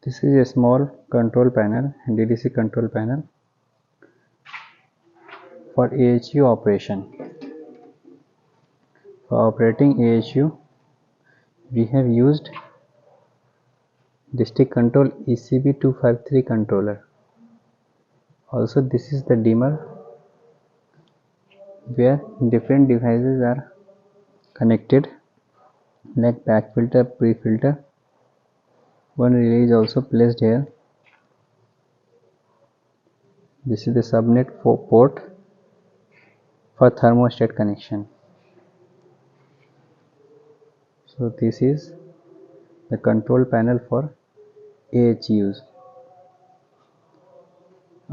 This is a small control panel, DTC control panel for AHU operation. For operating AHU, we have used district control ECB253 controller. Also, this is the dimmer where different devices are connected, like back filter, pre-filter. One relay is also placed here. This is the subnet port for thermostat connection. So this is the control panel for AHUs.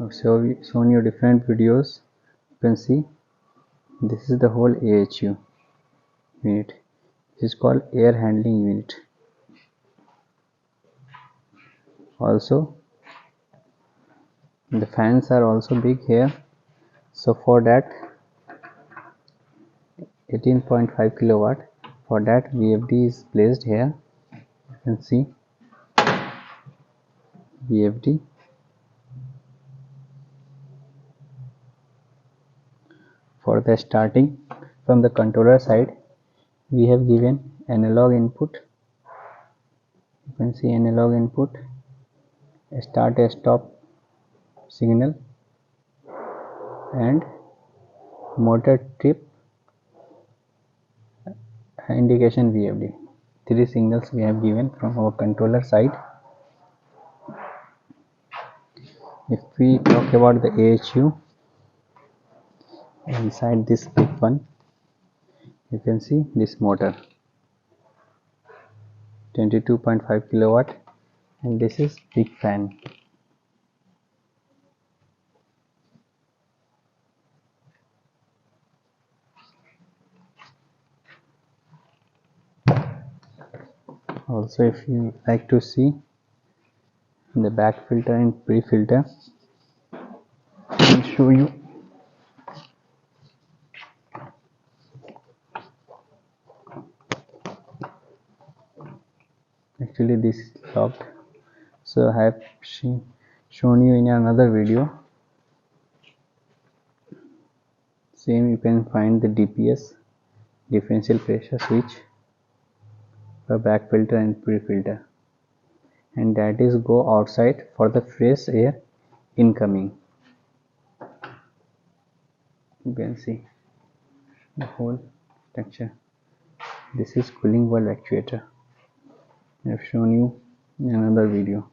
I've shown you different videos. You can see this is the whole AHU unit. This is called air handling unit. Also, the fans are also big here. So for that 18.5 kilowatt, for that VFD is placed here. You can see VFD. For the starting from the controller side, we have given analog input. You can see analog input, a start a stop signal, and motor trip indication VFD. Three signals we have given from our controller side. If we talk about the AHU, inside this big one, you can see this motor 22.5 kilowatt, and this is big fan. Also, if you like to see the back filter and pre-filter, I will show you. Actually this is locked, so I have shown you in another video. Same, you can find the DPS, differential pressure switch, for back filter and pre-filter, and that is go outside for the fresh air incoming. You can see the whole structure. This is cooling valve actuator. I have shown you in another video.